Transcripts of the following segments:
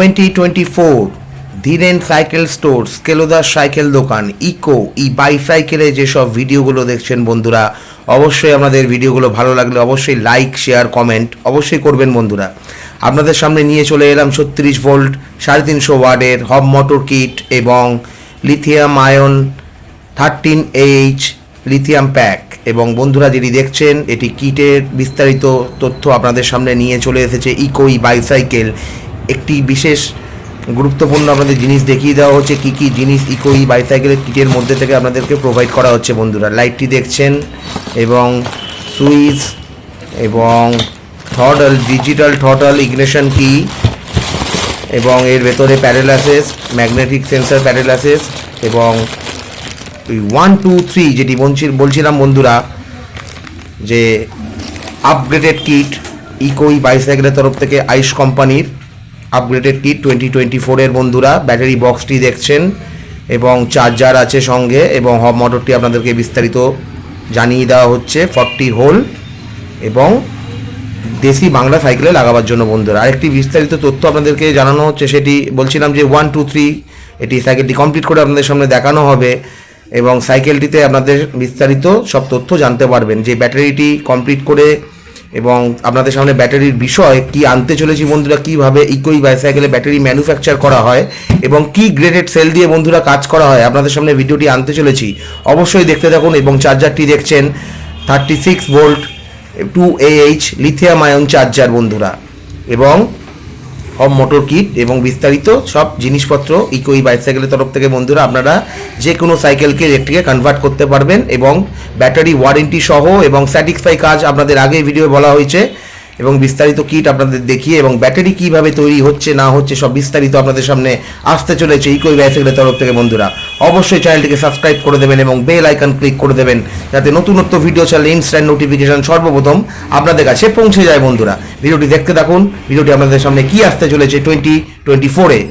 2024 Dhiren cycle store, স্কেলোদার cycle দোকান, eco বাইসাইকেলে যেসব ভিডিওগুলো দেখছেন বন্ধুরা, অবশ্যই আমাদের ভিডিওগুলো ভালো লাগলে অবশ্যই লাইক, শেয়ার, কমেন্ট অবশ্যই করবেন বন্ধুরা। আপনাদের সামনে নিয়ে চলে এলাম 36 ভোল্ট 350 ওয়াটের হব মোটর কিট এবং lithium ion 13Ah lithium pack. এবং বন্ধুরা যেটি দেখছেন এটি কিটের বিস্তারিত তথ্য আপনাদের সামনে নিয়ে চলে এসেছে ইকো বাইসাইকেল। একটি বিশেষ গুরুত্বপূর্ণ আপনাদের জিনিস দেখিয়ে দেওয়া হচ্ছে কী কী জিনিস ইকো বাইসাইকেলের কিটের মধ্যে থেকে আপনাদেরকে প্রোভাইড করা হচ্ছে বন্ধুরা। লাইটটি দেখছেন এবং সুইচ এবং থ্রটল, ডিজিটাল থ্রটল, ইগনিশন কি এবং এর ভেতরে pedal assist, magnetic sensor pedal assist এবং 1, 2, 3 যেটি বলছিলাম বন্ধুরা যে আপগ্রেডেড কিট ইকো বাইসাইকেলের তরফ থেকে আইস কোম্পানির আপগ্রেডেড কিট 2024 এর বন্ধুরা। ব্যাটারি বক্সটি দেখছেন এবং চার্জার আছে সঙ্গে এবং হব মোটরটি আপনাদেরকে বিস্তারিত জানিয়ে দেওয়া হচ্ছে 40 হোল এবং দেশি বাংলা সাইকেলে লাগাবার জন্য বন্ধুরা। আরেকটি বিস্তারিত তথ্য আপনাদেরকে জানানো হচ্ছে, সেটি বলছিলাম যে 1, 2, 3 এটি সাইকেলটি কমপ্লিট করে আপনাদের সামনে দেখানো হবে এবং সাইকেলটিতে আপনাদের বিস্তারিত সব তথ্য জানতে পারবেন যে ব্যাটারিটি কমপ্লিট করে এবং আপনাদের সামনে ব্যাটারির বিষয় কি আনতে চলেছি বন্ধুরা, কীভাবে ইকো বাইসাইকেলে ব্যাটারি ম্যানুফ্যাকচার করা হয় এবং কি গ্রেডেড সেল দিয়ে বন্ধুরা কাজ করা হয় আপনাদের সামনে ভিডিওটি আনতে চলেছি, অবশ্যই দেখতে থাকুন। এবং চার্জারটি দেখছেন 36 volt 2Ah lithium ion charger বন্ধুরা এবং হব মোটর কিট এবং বিস্তারিত সব জিনিসপত্র ইকো বাইসাইকেলের তরফ থেকে বন্ধুরা আপনারা যে কোনো সাইকেলকে ইলেকট্রিকে কনভার্ট করতে পারবেন এবং ব্যাটারি ওয়ারেন্টি সহ এবং স্যাটিসফাই কাজ আপনাদের আগে ভিডিও বলা হয়েছে এবং বিস্তারিত কিট আপনাদের দেখিয়ে এবং ব্যাটারি কিভাবে তৈরি হচ্ছে না হচ্ছে সব বিস্তারিত আপনাদের সামনে আসতে চলেছে ইকো বাইসাইকেলের তরফ থেকে বন্ধুরা। অবশ্যই চ্যানেলটিকে সাবস্ক্রাইব করে দেবেন এবং বেল আইকন ক্লিক করে দেবেন যাতে নতুনত্ব ভিডিও ছাড়লে ইনস্ট্যান্ট নোটিফিকেশন সর্বপ্রথম আপনাদের কাছে পৌঁছে যায় বন্ধুরা। ভিডিওটি দেখতে থাকুন, ভিডিওটি আপনাদের সামনে কি আসতে চলেছে 2024-এ।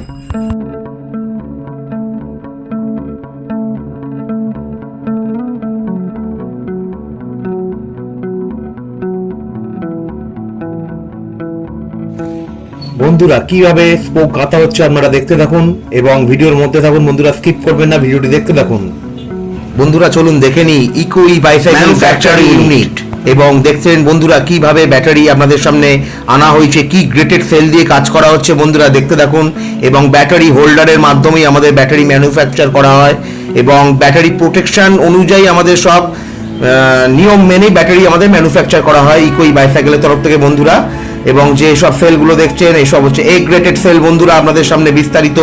বন্ধুরা কিভাবে স্পোক কাটা হচ্ছে আপনারা দেখতে থাকুন এবং ভিডিওর মধ্যে থাকুন বন্ধুরা, স্কিপ করবেন না, ভিডিওটি দেখতে থাকুন বন্ধুরা। চলুন দেখে নিই ইকো বাইসাইকেল ম্যানুফ্যাকচারিং ইউনিট এবং দেখছেন বন্ধুরা কিভাবে ব্যাটারি আপনাদের সামনে আনা হয়েছে, কি গ্রেটেড সেল দিয়ে কাজ করা হচ্ছে বন্ধুরা দেখতে থাকুন। এবং ব্যাটারি হোল্ডারের মাধ্যমেই আমাদের ব্যাটারি ম্যানুফ্যাকচার করা হয় এবং ব্যাটারি প্রোটেকশন অনুযায়ী আমাদের সব নিয়ম মেনে ব্যাটারি আমাদের ম্যানুফ্যাকচার করা হয় ইকো বাইসাইকেলের তরফ থেকে বন্ধুরা। এবং যে সব সেলগুলো দেখছেন এইসব হচ্ছে A গ্রেডেড সেল বন্ধুরা। আপনাদের সামনে বিস্তারিত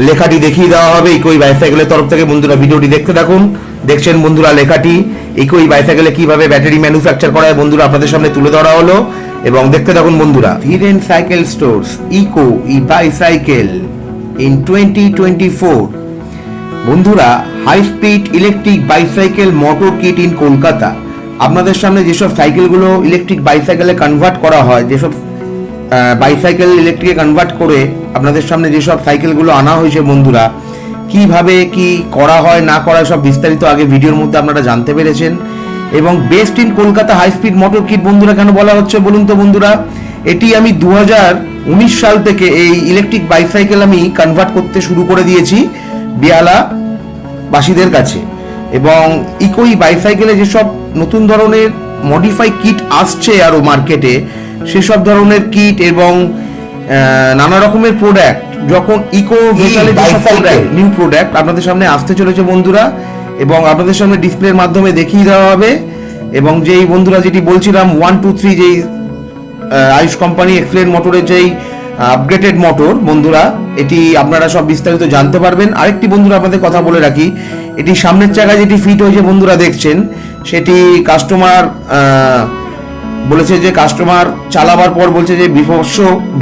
লেখাটি দেখিয়ে দেওয়া হবে ইকো বাইসাইকেলের তরফ থেকে বন্ধুরা। ভিডিওটি দেখতে থাকুন, দেখছেন বন্ধুরা লেখাটি ইকো বাইসাইকেলে কিভাবে ব্যাটারি ম্যানুফ্যাকচার করা হয় বন্ধুরা আপনাদের সামনে তুলে ধরা হলো এবং দেখতে থাকুন বন্ধুরা। Dhiren cycle stores eco bicycle in 2024 বন্ধুরা, high speed electric bicycle motor kit in Kolkata. আপনাদের সামনে যেসব সাইকেলগুলো ইলেকট্রিক বাইসাইকেলে কনভার্ট করা হয়, যেসব বাইসাইকেল ইলেকট্রিকে কনভার্ট করে আপনাদের সামনে যেসব সাইকেলগুলো আনা হয়েছে বন্ধুরা, কিভাবে কি করা হয় না করা সব বিস্তারিত আগে ভিডিওর মধ্যে আপনারা জানতে পেরেছেন। এবং best in Kolkata high speed motor kit বন্ধুরা কেন বলা হচ্ছে বলুন তো বন্ধুরা, এটি আমি 2019 সাল থেকে এই ইলেকট্রিক বাইসাইকেল আমি কনভার্ট করতে শুরু করে দিয়েছি বিয়ালাবাসীদের কাছে। এবং ইকো বাইসাইকেলে যেসব নতুন ধরনের মডিফাই কিট আসছে আরও মার্কেটে, সেসব ধরনের কিট এবং নানা রকমের প্রোডাক্ট যখন ইকো নিউ প্রোডাক্ট আপনাদের সামনে আসতে চলেছে বন্ধুরা এবং আপনাদের সামনে ডিসপ্লের মাধ্যমে দেখিয়ে দেওয়া হবে। এবং যেই বন্ধুরা যেটি বলছিলাম 1, 2, 3 যেই আইস কোম্পানি এক্সেলেন্ট মোটরের যেই আপগ্রেডেড মোটর বন্ধুরা, এটি আপনারা সব বিস্তারিত জানতে পারবেন। আরেকটি বন্ধুরা আপনাদের কথা বলে রাখি, এটি সামনের চাকায় যেটি ফিট হয়েছে বন্ধুরা দেখছেন, সেটি কাস্টমার বলেছে যে কাস্টমার চালাবার পর বলছে যে বিভৎস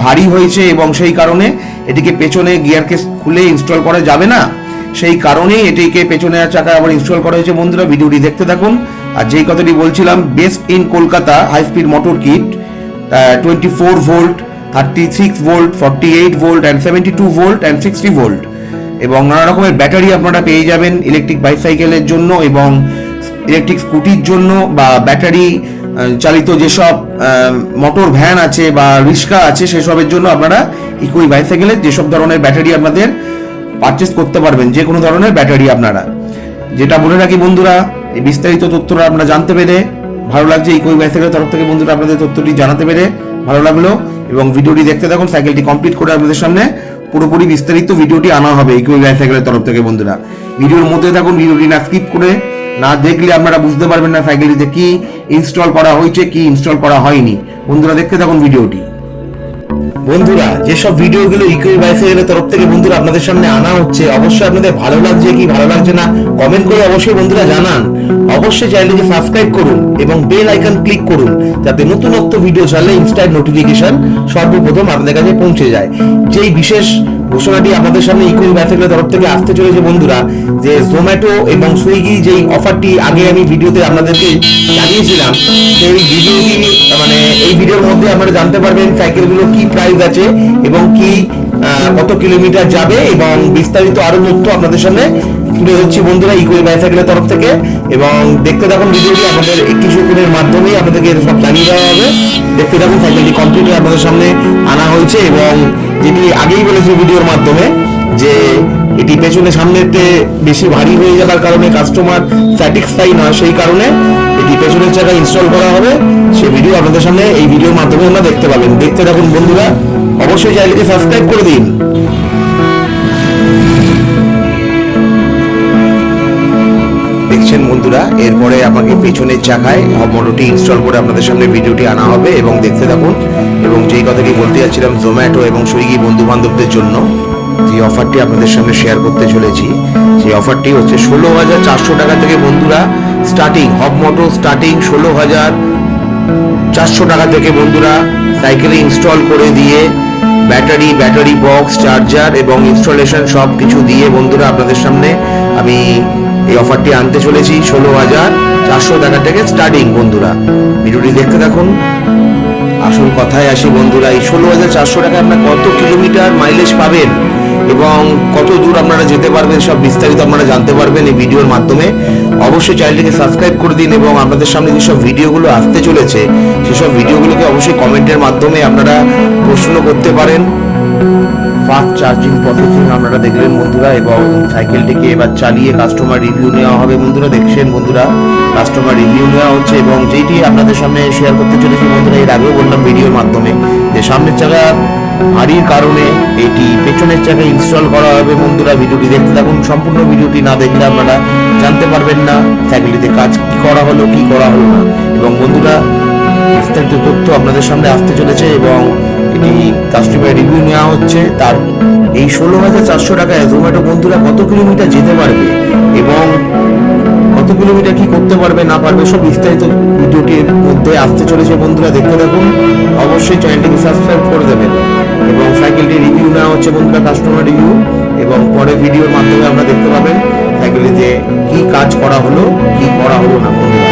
ভারী হয়েছে এবং সেই কারণে এটিকে পেছনে গিয়ার কেস খুলে ইনস্টল করা যাবে না, সেই কারণেই এটিকে পেছনের চাকায় আবার ইনস্টল করা হয়েছে বন্ধুরা। ভিডিওটি দেখতে থাকুন। আর যেই কথাটি বলছিলাম, best in Kolkata high speed motor kit 24 volt 36 volt 48 volt and 72 volt and 60 volt এবং নানা রকমের ব্যাটারি আপনারা পেয়ে যাবেন ইলেকট্রিক বাইসাইকেলের জন্য এবং ইলেকট্রিক স্কুটির জন্য বা ব্যাটারি চালিত যেসব মোটর ভ্যান আছে বা রিক্সা আছে সেসবের জন্য আপনারা ইকো বাইসাইকেলের যেসব ধরনের ব্যাটারি আপনাদের পারচেস করতে পারবেন, যে কোনো ধরনের ব্যাটারি আপনারা। যেটা বলে রাখি বন্ধুরা, এই বিস্তারিত তথ্যটা আপনারা জানতে পেরে ভালো লাগছে। ইকো বাইসাইকেলের তরফ থেকে বন্ধুরা আপনাদের তথ্যটি জানাতে পেরে ভালো লাগলো, এবং ভিডিওটি দেখতে থাকুন। সাইকেলটি কমপ্লিট করে আপনাদের সামনে পুরোপুরি বিস্তারিত ভিডিওটি আনা হবে ইকো বাইসাইকেলের তরফ থেকে বন্ধুরা। ভিডিওর মধ্যে থাকুন, ভিডিওটি না স্কিপ করে না দেখলে আপনারা বুঝতে পারবেন না সাইকেলটিতে কি ইনস্টল করা হয়েছে কি ইনস্টল করা হয়নি। বন্ধুরা দেখতে থাকুন ভিডিওটি। বন্ধুরা যেসব ভিডিওগুলো ইকো বাইসাইকেলের তরফ থেকে বন্ধুরা আপনাদের সামনে আনা হচ্ছে, অবশ্যই আপনাদের ভালো লাগছে কি ভালো লাগছে না কমেন্ট করে অবশ্যই বন্ধুরা জানান। অবশ্যই চ্যানেলটিকে সাবস্ক্রাইব করুন এবং বেল আইকন ক্লিক করুন, যাতে নতুনত্ব ভিডিও ছাড়লে ইনস্ট্যান্ট নোটিফিকেশন সর্বপ্রথম আপনাদের কাছে পৌঁছে যায়। যেই বিশেষ ঘোষণাটি আপনাদের সামনে ইকো বাইসাইকেলের তরফ থেকে আসতে চলেছে বন্ধুরা, যে জোম্যাটো এবং সুইগি যেই অফারটি আগে আমি ভিডিওতে আপনাদেরকে জানিয়েছিলাম, সেই ভিডিওটি এই ভিডিওর মধ্যে আপনারা জানতে পারবেন সাইকেলগুলো কি প্রাইস আছে এবং কি কত কিলোমিটার যাবে, এবং বিস্তারিত আরো তথ্য আপনাদের সামনে তুলে ধরছি বন্ধুরা ইকো বাইসাইকেলের তরফ থেকে। এবং দেখতে থাকুন ভিডিওটি, আমাদের একটি সেকেন্ডের মাধ্যমেই আপনাদেরকে সব জানিয়ে দেওয়া হবে। দেখতে থাকুন, সাইকেলটি কমপ্লিট হয়ে আপনাদের সামনে আনা হয়েছে, এবং যেটি আগেই বলেছি ভিডিওর মাধ্যমে যে এটি পেছনে সামনেতে বেশি ভারী হয়ে যাওয়ার কারণে কাস্টমার স্যাটিসফাই নয়, সেই কারণে এটি পেছনের জায়গায় ইনস্টল করা হবে। সেই ভিডিও আপনাদের সামনে এই ভিডিওর মাধ্যমে আপনারা দেখতে পাবেন। দেখতে থাকুন বন্ধুরা, অবশ্যই চ্যানেলকে সাবস্ক্রাইব করে দিন। দেখছেন বন্ধুরা, এরপরে আমাকে পেছনের চাকায় মোটরটি ইনস্টল করে আপনাদের সামনে ভিডিওটি আনা হবে, এবং দেখতে থাকুন। এবং যেই কথাটি বলতে যাচ্ছিলাম, জোম্যাটো এবং সুইগি বন্ধু বান্ধবদের জন্য যে অফারটি আপনাদের সামনে শেয়ার করতে চলেছি, সেই অফারটি হচ্ছে 16,400 টাকা থেকে বন্ধুরা স্টার্টিং। HUBMOTOR স্টার্টিং 16,400 টাকা থেকে বন্ধুরা সাইকেলে ইনস্টল করে দিয়ে ব্যাটারি বক্স, চার্জার এবং ইনস্টলেশন সব কিছু দিয়ে বন্ধুরা আপনাদের সামনে আমি এই অফারটি আনতে চলেছি। 16,400 টাকা থেকে স্টার্টিং বন্ধুরা। ভিডিওটি দেখতে থাকুন। আসল কথায় আসি বন্ধুরা, এই 16,400 টাকায় আপনারা কত কিলোমিটার মাইলেজ পাবেন এবং কত দূর আপনারা যেতে পারবেন, সব বিস্তারিত আপনারা জানতে পারবেন এই ভিডিওর মাধ্যমে। অবশ্যই চ্যানেলটিকে সাবস্ক্রাইব করে দিন, এবং আপনাদের সামনে যেসব ভিডিওগুলো আসতে চলেছে সেসব ভিডিওগুলোকে অবশ্যই কমেন্টের মাধ্যমে আপনারা প্রশ্ন করতে পারেন। ফাস্ট চার্জিং প্রসেসিং আপনারা দেখলেন বন্ধুরা, এবং সাইকেলটিকে এবার চালিয়ে কাস্টমার রিভিউ নেওয়া হবে বন্ধুরা। দেখছেন বন্ধুরা, কাস্টমার রিভিউ নেওয়া হচ্ছে, এবং যেটি আপনাদের সামনে শেয়ার করতে চলেছি বন্ধুরা, এর আগেও বললাম ভিডিওর মাধ্যমে যে সামনের চাকা ভারীর কারণে এটি পেছনের চাকায় ইনস্টল করা হবে বন্ধুরা। ভিডিওটি দেখতে থাকুন, সম্পূর্ণ ভিডিওটি না দেখলে আপনারা জানতে পারবেন না সাইকেলটিতে কাজ কি করা হলো কি করা হলো না। এবং বন্ধুরা বিস্তারিত তথ্য আপনাদের সামনে আসতে চলেছে, এবং এটি কাস্টমার রিভিউ নেওয়া হচ্ছে। তার এই 16,400 টাকায় জোম্যাটো বন্ধুরা কত কিলোমিটার যেতে পারবে এবং কত কিলোমিটার কি করতে পারবে না পারবে, সব বিস্তারিত ভিডিওটির মধ্যে আসতে চলেছে বন্ধুরা। দেখতে থাকুন, অবশ্যই চ্যানেলটিকে সাবস্ক্রাইব করে দেবেন। এবং সাইকেলটি রিভিউ নেওয়া হচ্ছে বন্ধুরা, কাস্টমার রিভিউ, এবং পরে ভিডিওর মাধ্যমে আমরা দেখতে পাবেন সাইকেলটিতে কি কাজ করা হলো কি করা হলো না বন্ধুরা,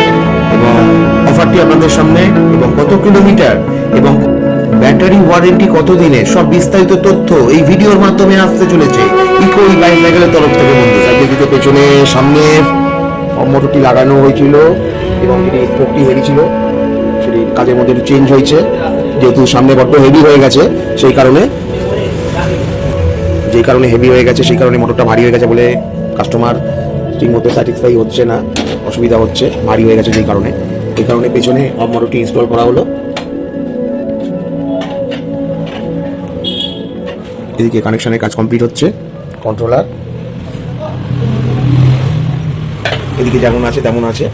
এবং অফারটি আপনাদের সামনে, এবং কত কিলোমিটার এবং ব্যাটারি ওয়ারেন্টি কত দিনে, সব বিস্তারিত তথ্য এই ভিডিওর মাধ্যমে আসতে চলেছে ইকো বাইসাইকেলের তরফ থেকে বন্ধু। সাইকেলটিতে পেছনে সামনে মোটরটি লাগানো হয়েছিল, এবং যেটি স্পোকটি হেভি ছিল সেটি কাজের মধ্যে চেঞ্জ হয়েছে, যেহেতু সামনে বড্ড হেভি হয়ে গেছে সেই কারণে হেভি হয়ে গেছে, সেই কারণে মোটরটা ভারী হয়ে গেছে বলে কাস্টমার ঠিক মতো স্যাটিসফাই হচ্ছে না, অসুবিধা হচ্ছে, ভারী হয়ে গেছে এই কারণে পেছনে মোটরটি ইনস্টল করা হলো। এদিকে কানেকশনের কাজ কমপ্লিট হচ্ছে, কন্ট্রোলার এদিকে যেমন আছে তেমন আছে।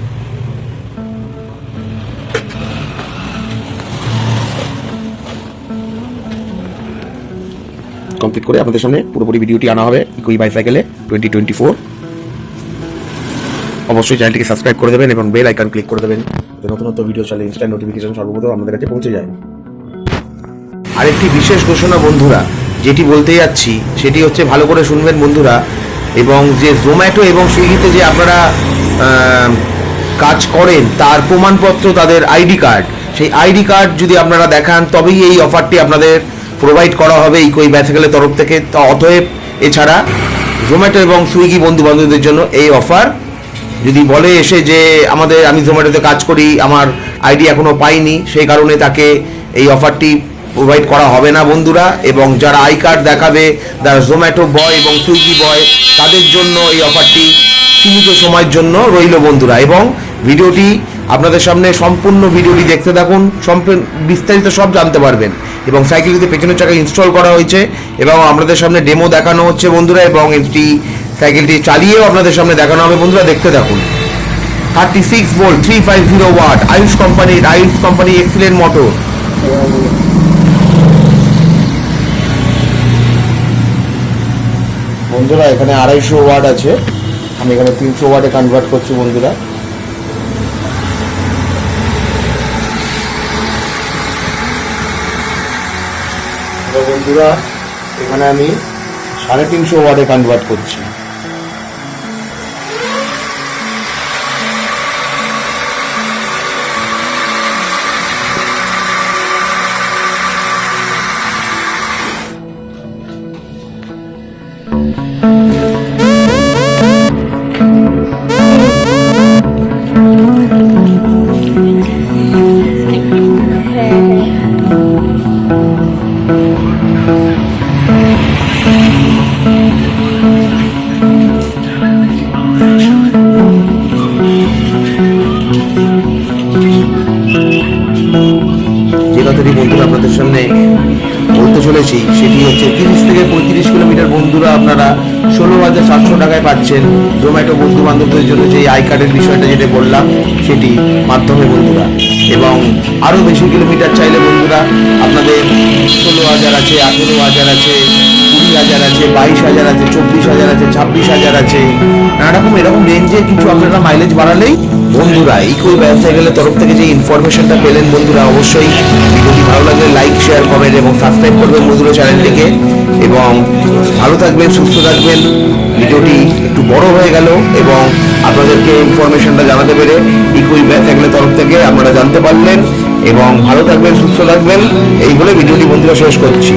কমপ্লিট করে আপনাদের সামনে পুরোপুরি ভিডিওটি আনা হবে ইকো বাইসাইকেলে 2024। অবশ্যই চ্যানেলটিকে সাবস্ক্রাইব করে দেবেন এবং বেল আইকন ক্লিক করে দেবেন, নতুন ভিডিও চাইলে ইনস্ট্যান্ট নোটিফিকেশন সর্বপ্রথম আমাদের কাছে পৌঁছে যায়। আরেকটি বিশেষ ঘোষণা বন্ধুরা যেটি বলতে যাচ্ছি সেটি হচ্ছে, ভালো করে শুনবেন বন্ধুরা, এবং যে জোম্যাটো এবং সুইগিতে যে আপনারা কাজ করেন তার প্রমাণপত্র, তাদের আইডি কার্ড, সেই আইডি কার্ড যদি আপনারা দেখান তবেই এই অফারটি আপনাদের প্রোভাইড করা হবে ইকো বাইসাইকেলের তরফ থেকে। অতএব এছাড়া জোম্যাটো এবং সুইগি বন্ধু বান্ধবদের জন্য এই অফার যদি বলে এসে যে আমি জোম্যাটোতে কাজ করি, আমার আইডি এখনও পাইনি, সেই কারণে তাকে এই অফারটি প্রোভাইড করা হবে না বন্ধুরা। এবং যারা আই কার্ড দেখাবে, যারা জোম্যাটো বয় এবং সুইগি বয়, তাদের জন্য এই অফারটি সীমিত সময়ের জন্য রইল বন্ধুরা। এবং ভিডিওটি আপনাদের সামনে সম্পূর্ণ ভিডিওটি দেখতে থাকুন, বিস্তারিত সব জানতে পারবেন। এবং সাইকেলটিতে পেছনের চাকা ইনস্টল করা হয়েছে এবং আপনাদের সামনে ডেমো দেখানো হচ্ছে বন্ধুরা, এবং এটি সাইকেলটি চালিয়েও আপনাদের সামনে দেখানো হবে বন্ধুরা, দেখতে থাকুন। 36 volt 350 watt Ayush company excellent motor. বন্ধুরা এখানে 250 ওয়াট আছে, আমি এখানে 300 ওয়াটে কনভার্ট করছি বন্ধুরা। বন্ধুরা এখানে আমি 350 ওয়াটে কনভার্ট করছি। যে কথাটি বন্ধুরা আপনাদের সামনে বলতে চলেছি সেটি হচ্ছে 30 থেকে 35 কিলোমিটার বন্ধুরা আপনারা 16,700 টাকায় পাচ্ছেন জোম্যাটো বন্ধু বান্ধবদের জন্য যে আই কার্ডের বিষয়টা যেটা বললাম সেটি মাধ্যমে বন্ধুরা। এবং আরও বেশি কিলোমিটার চাইলে বন্ধুরা আপনাদের 16,000 আছে, 18,000 আছে, 20,000 আছে, 22,000 আছে, 24,000 আছে, 26,000 আছে, নানা রকম এরকম রেঞ্জে কিছু আপনারা মাইলেজ বাড়ালেই বন্ধুরা ইকো বাইসাইকেলের তরফ থেকে যে ইনফরমেশনটা পেলেন বন্ধুরা, অবশ্যই ভিডিওটি ভালো লাগলে লাইক, শেয়ার, কমেন্ট এবং সাবস্ক্রাইব করবেন বন্ধুরা চ্যানেলটিকে। এবং ভালো থাকবেন, সুস্থ থাকবেন। ভিডিওটি একটু বড় হয়ে গেল এবং আপনাদেরকে ইনফরমেশনটা জানাতে পেরে ইকো বাইসাইকেলের তরফ থেকে আপনারা জানতে পারলেন। এবং ভালো থাকবেন, সুস্থ থাকবেন, এই বলে ভিডিওটি বন্ধুরা শেষ করছি।